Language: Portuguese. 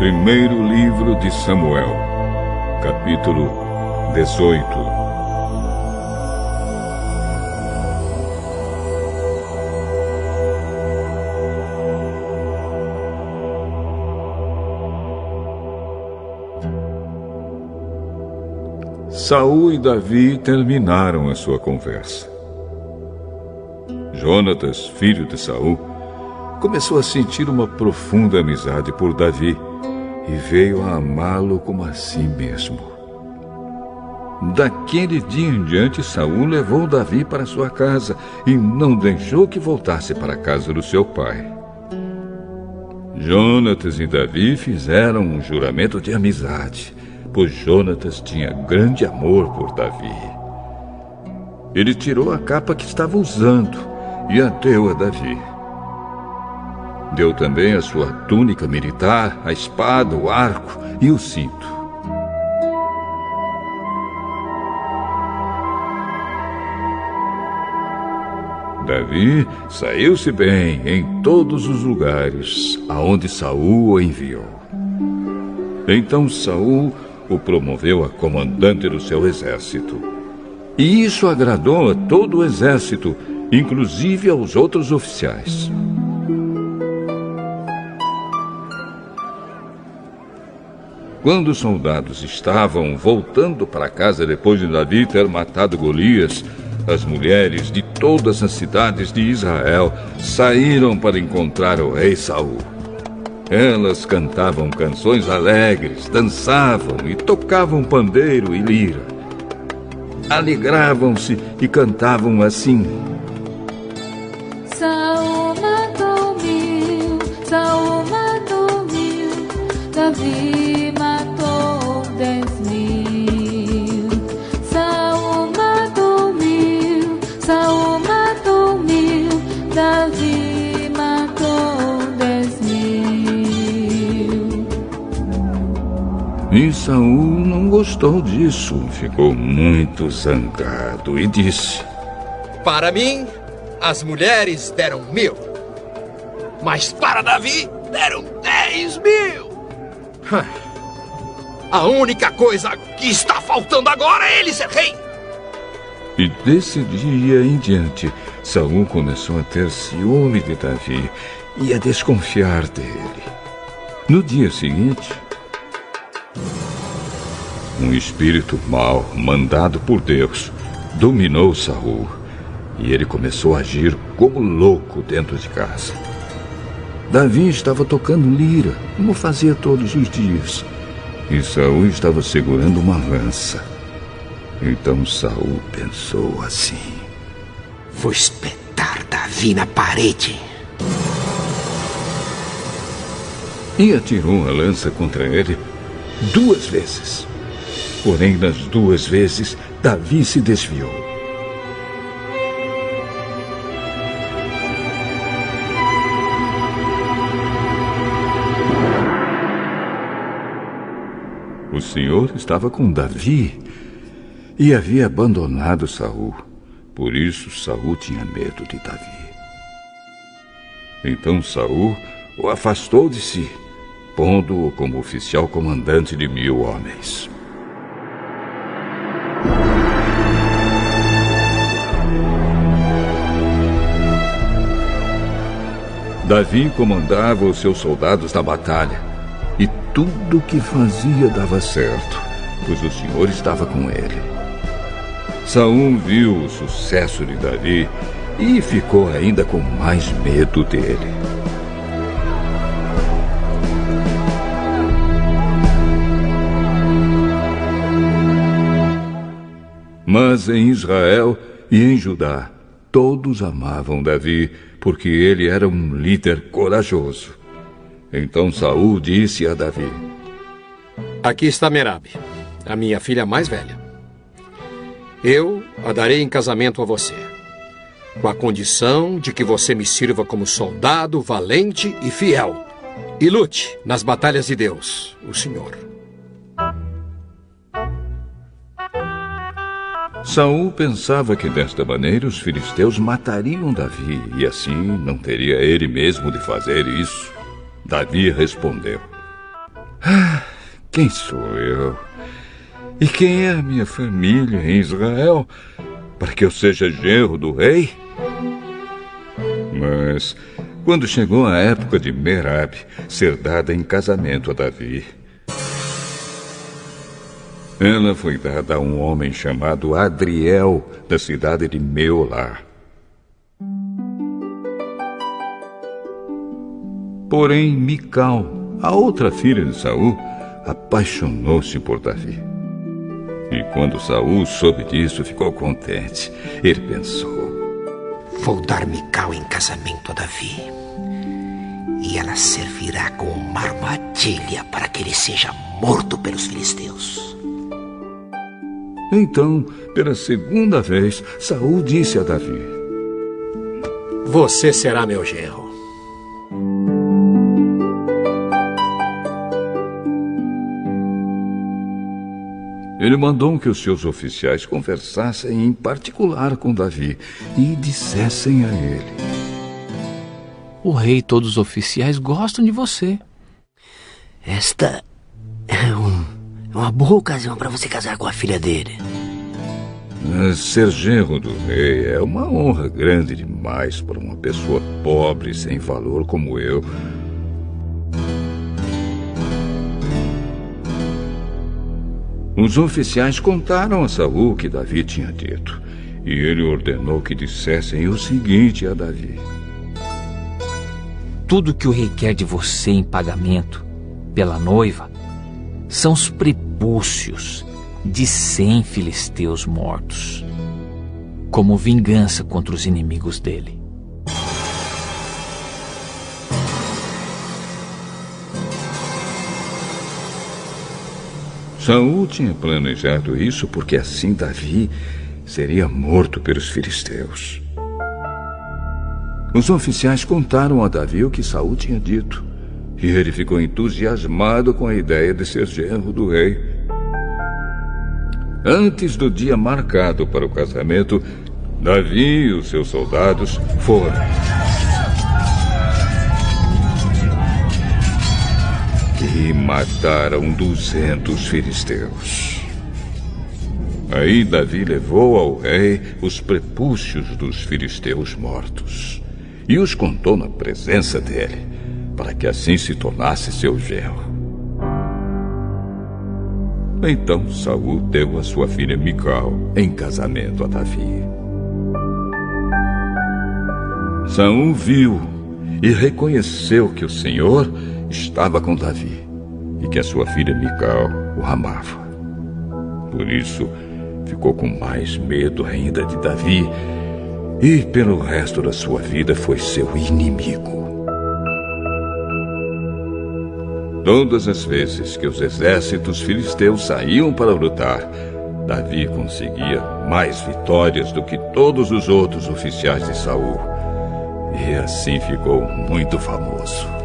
Primeiro livro de Samuel, capítulo 18. Saul e Davi terminaram a sua conversa. Jonatas, filho de Saul, começou a sentir uma profunda amizade por Davi e veio a amá-lo como a si mesmo. Daquele dia em diante, Saul levou Davi para sua casa e não deixou que voltasse para a casa do seu pai. Jonatas e Davi fizeram um juramento de amizade, pois Jonatas tinha grande amor por Davi. Ele tirou a capa que estava usando e a deu a Davi. Deu também a sua túnica militar, a espada, o arco e o cinto. Davi saiu-se bem em todos os lugares aonde Saul o enviou. Então Saul o promoveu a comandante do seu exército. E isso agradou a todo o exército, inclusive aos outros oficiais. Quando os soldados estavam voltando para casa depois de Davi ter matado Golias, as mulheres de todas as cidades de Israel saíram para encontrar o rei Saul. Elas cantavam canções alegres, dançavam e tocavam pandeiro e lira. Alegravam-se e cantavam assim: Saul matou 1000, Saul matou 1000, Davi matou 10.000. Saul matou 1000, Saul matou 1000, Davi matou 10.000. E Saul não gostou disso, ficou muito zangado e disse: Para mim, as mulheres deram 1000, mas para Davi deram 10.000. A única coisa que está faltando agora é ele ser rei. E desse dia em diante, Saul começou a ter ciúme de Davi e a desconfiar dele. No dia seguinte, um espírito mau, mandado por Deus, dominou Saul e ele começou a agir como louco dentro de casa. Davi estava tocando lira, como fazia todos os dias, e Saul estava segurando uma lança. Então Saul pensou assim: vou espetar Davi na parede. E atirou a lança contra ele 2 vezes. Porém, nas 2 vezes, Davi se desviou. O Senhor estava com Davi e havia abandonado Saul. Por isso, Saul tinha medo de Davi. Então Saul o afastou de si, pondo-o como oficial comandante de 1000 homens. Davi comandava os seus soldados na batalha, e tudo o que fazia dava certo, pois o Senhor estava com ele. Saul viu o sucesso de Davi e ficou ainda com mais medo dele. Mas em Israel e em Judá, todos amavam Davi, porque ele era um líder corajoso. Então Saul disse a Davi: Aqui está Merabe, a minha filha mais velha. Eu a darei em casamento a você, com a condição de que você me sirva como soldado valente e fiel, e lute nas batalhas de Deus, o Senhor. Saul pensava que desta maneira os filisteus matariam Davi, e assim não teria ele mesmo de fazer isso. Davi respondeu: Quem sou eu? E quem é a minha família em Israel para que eu seja genro do rei? Mas quando chegou a época de Merabe ser dada em casamento a Davi, ela foi dada a um homem chamado Adriel, da cidade de Meolá. Porém, Mical, a outra filha de Saul, apaixonou-se por Davi. E quando Saul soube disso, ficou contente. Ele pensou: vou dar Mical em casamento a Davi. E ela servirá como uma armadilha para que ele seja morto pelos filisteus. Então, pela segunda vez, Saul disse a Davi: você será meu genro. Ele mandou que os seus oficiais conversassem em particular com Davi e dissessem a ele: o rei e todos os oficiais gostam de você. Esta é uma boa ocasião para você casar com a filha dele. Ser genro do rei é uma honra grande demais para uma pessoa pobre e sem valor como eu. Os oficiais contaram a Saul o que Davi tinha dito, e ele ordenou que dissessem o seguinte a Davi: tudo que o rei quer de você em pagamento pela noiva são os prepúcios de 100 filisteus mortos, como vingança contra os inimigos dele. Saul tinha planejado isso porque assim Davi seria morto pelos filisteus. Os oficiais contaram a Davi o que Saul tinha dito, e ele ficou entusiasmado com a ideia de ser genro do rei. Antes do dia marcado para o casamento, Davi e os seus soldados foram. E mataram 200 filisteus. Aí Davi levou ao rei os prepúcios dos filisteus mortos e os contou na presença dele, para que assim se tornasse seu genro. Então Saul deu a sua filha Mical em casamento a Davi. Saul viu e reconheceu que o Senhor estava com Davi e que a sua filha Mical o amava. Por isso, ficou com mais medo ainda de Davi e, pelo resto da sua vida, foi seu inimigo. Todas as vezes que os exércitos filisteus saíam para lutar, Davi conseguia mais vitórias do que todos os outros oficiais de Saul. E assim ficou muito famoso.